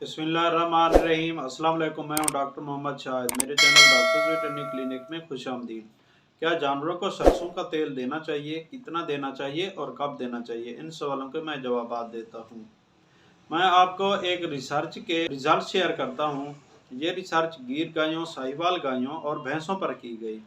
बिस्मिल्लाहिर्रहमानिर्रहीम। अस्सलाम वालेकुम। मैं हूं डॉक्टर मोहम्मद शाहिद। मेरे चैनल डॉक्टर्स वेटरनरी क्लिनिक में खुशामदीद। क्या जानवरों को सरसों का तेल देना चाहिए, कितना देना चाहिए और कब देना चाहिए, इन सवालों के मैं जवाब देता हूं। मैं आपको एक रिसर्च के रिजल्ट शेयर करता हूं। ये रिसर्च गिर गायों, साहिवाल गायों और भैंसों पर की गई।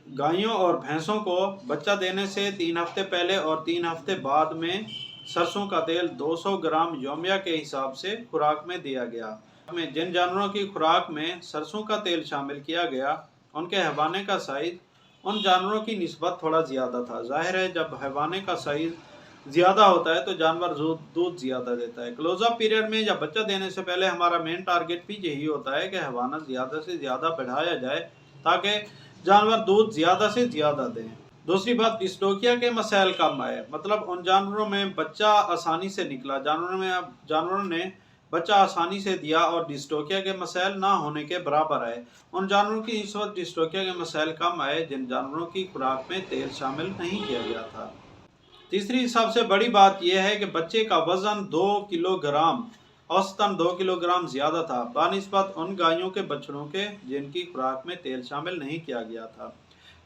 गायों और भैंसों को बच्चा देने से 3 हफ्ते पहले और 3 हफ्ते बाद में सरसों का तेल 200 ग्राम योमिया के हिसाब से खुराक में दिया गया। में जिन जानवरों की खुराक में सरसों का तेल शामिल किया गया, उनके हैवाने का साइज उन जानवरों की निस्बत थोड़ा ज़्यादा था। जाहिर है, जब हैवाने का साइज ज़्यादा होता है तो जानवर दूध ज़्यादा देता है। क्लोजअप पीरियड में या बच्चा देने से पहले हमारा मेन टारगेट भी यही होता है कि हैवाना ज़्यादा से ज़्यादा बढ़ाया जाए ताकि जानवर दूध ज़्यादा से ज़्यादा दें। दूसरी बात, डिस्टोकिया के मसाइल कम आए, मतलब उन जानवरों में बच्चा आसानी से निकला, जानवरों ने बच्चा आसानी से दिया और डिस्टोकिया के मसाइल ना होने के बराबर आए। उन जानवरों की इस वक्त डिस्टोकिया के मसाइल कम आए जिन जानवरों की खुराक में तेल शामिल नहीं किया गया था। तीसरी सबसे बड़ी बात यह है कि बच्चे का वजन 2 किलोग्राम, औसतन 2 किलोग्राम ज़्यादा था बानिस्बत उन गायों के बछड़ों के जिनकी खुराक में तेल शामिल नहीं किया गया था।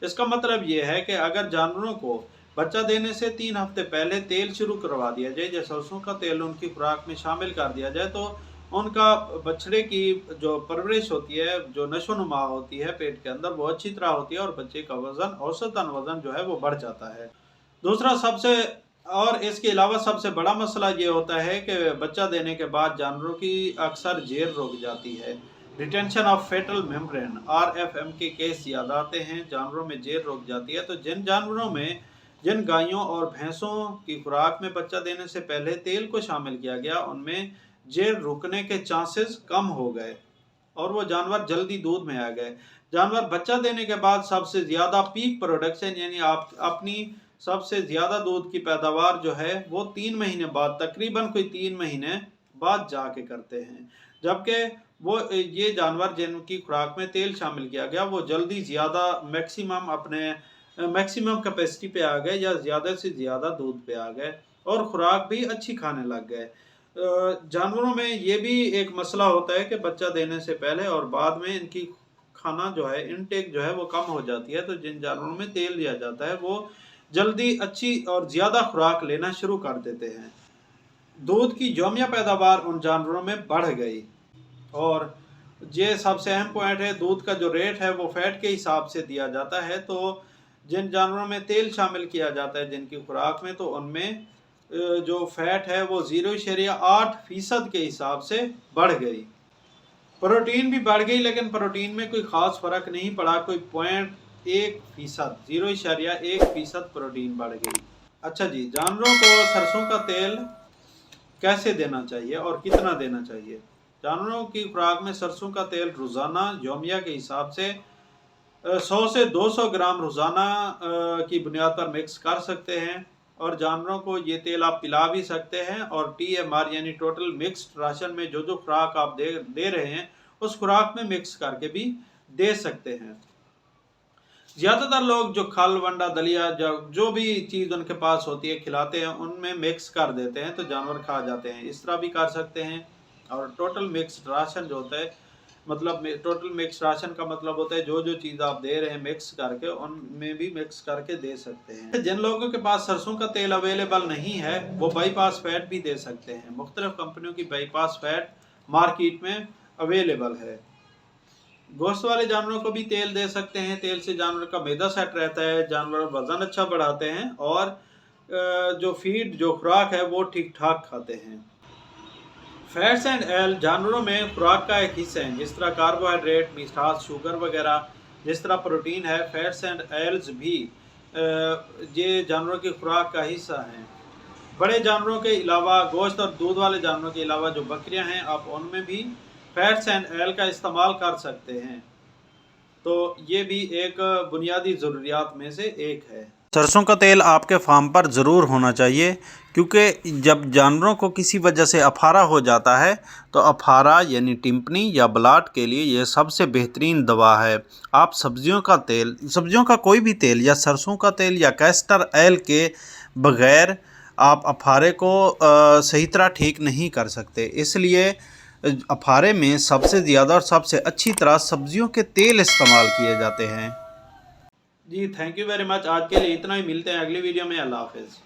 इसका मतलब यह है कि अगर जानवरों को बच्चा देने से 3 हफ्ते पहले तेल शुरू करवा दिया जाए, जैसे सरसों का तेल उनकी खुराक में शामिल कर दिया जाए, तो उनका बछड़े की जो परवरिश होती है, जो नशोनुमा होती है पेट के अंदर, वो अच्छी तरह होती है और बच्चे का वजन, औसतन वजन जो है वो बढ़ जाता है। दूसरा इसके अलावा सबसे बड़ा मसला ये होता है कि बच्चा देने के बाद जानवरों की अक्सर जेर रुक जाती है। Retention of fetal membrane RFM के केस ज़्यादा आते हैं, जानवरों में जेर रुक जाती है। तो जिन गायों और भैंसों की खुराक में बच्चा देने से पहले तेल को शामिल किया गया, उनमें जेर रुकने के चांसेस कम हो गए और वो जानवर जल्दी दूध में आ गए। जानवर बच्चा देने के बाद सबसे ज़्यादा पीक प्रोडक्शन, यानी आप अपनी सबसे ज़्यादा दूध की पैदावार जो है वो 3 महीने बाद, तकरीबन कोई 3 महीने बाद जाके करते हैं। जबकि ये जानवर जिनकी खुराक में तेल शामिल किया गया, वो जल्दी ज़्यादा मैक्सिमम कैपेसिटी पे आ गए या ज़्यादा से ज़्यादा दूध पे आ गए और खुराक भी अच्छी खाने लग गए। जानवरों में ये भी एक मसला होता है कि बच्चा देने से पहले और बाद में इनकी खाना जो है, इनटेक जो है वो कम हो जाती है। तो जिन जानवरों में तेल दिया जाता है वो जल्दी अच्छी और ज़्यादा खुराक लेना शुरू कर देते हैं। दूध की यौमिया पैदावार उन जानवरों में बढ़ गई और ये सबसे अहम पॉइंट है। दूध का जो रेट है वो फैट के हिसाब से दिया जाता है। तो जिन जानवरों में तेल शामिल किया जाता है जिनकी खुराक में, तो उनमें जो फैट है वो 0.8% के हिसाब से बढ़ गई। प्रोटीन भी बढ़ गई, लेकिन प्रोटीन में कोई ख़ास फ़र्क नहीं पड़ा, कोई 0.1%, 0.1% प्रोटीन बढ़ गई। अच्छा जी, जानवरों को सरसों का तेल कैसे देना चाहिए और कितना देना चाहिए? जानवरों की खुराक में सरसों का तेल रोज़ाना योमिया के हिसाब से 100 से 200 ग्राम रोज़ाना की बुनियाद पर मिक्स कर सकते हैं और जानवरों को ये तेल आप पिला भी सकते हैं और TMR यानी टोटल मिक्स्ड राशन में जो खुराक आप दे रहे हैं उस खुराक में मिक्स करके भी दे सकते हैं। ज़्यादातर लोग जो खल, वंडा, दलिया, जो भी चीज़ उनके पास होती है खिलाते हैं, उनमें मिक्स कर देते हैं तो जानवर खा जाते हैं। इस तरह भी कर सकते हैं। और टोटल मिक्स्ड राशन जो होता है, मतलब टोटल मिक्स राशन का मतलब होता है जो चीज़ आप दे रहे हैं मिक्स करके, उनमें भी मिक्स करके दे सकते हैं। जिन लोगों के पास सरसों का तेल अवेलेबल नहीं है वो बाईपास फैट भी दे सकते हैं। मुख्तलिफ कंपनियों की बाईपास फैट मार्केट में अवेलेबल है। गोश्त वाले जानवरों को भी तेल दे सकते हैं। तेल से जानवर का मैदा सेट रहता है, जानवर वजन अच्छा बढ़ाते हैं और जो खुराक है वो ठीक ठाक खाते हैं। फैट्स एंड ऑयल जानवरों में खुराक का एक हिस्सा है। जिस तरह कार्बोहाइड्रेट, मिठास, शुगर वगैरह, जिस तरह प्रोटीन है, फैट्स एंड ऑयल्स भी ये जानवरों की खुराक का हिस्सा हैं। बड़े जानवरों के अलावा, गोश्त और दूध वाले जानवरों के अलावा जो बकरियां हैं, आप उनमें भी फैट्स एंड ऑयल का इस्तेमाल कर सकते हैं। तो ये भी एक बुनियादी ज़रूरियात में से एक है। सरसों का तेल आपके फार्म पर ज़रूर होना चाहिए, क्योंकि जब जानवरों को किसी वजह से अफारा हो जाता है तो अफारा यानी टिम्पनी या ब्लाट के लिए ये सबसे बेहतरीन दवा है। आप सब्जियों का कोई भी तेल या सरसों का तेल या कैस्टर ऑयल के बग़ैर आप अफारे को सही तरह ठीक नहीं कर सकते। इसलिए अफारे में सबसे ज़्यादा और सबसे अच्छी तरह सब्जियों के तेल इस्तेमाल किए जाते हैं। जी थैंक यू वेरी मच। आज के लिए इतना ही, मिलते हैं अगली वीडियो में। अल्लाह हाफ़िज़।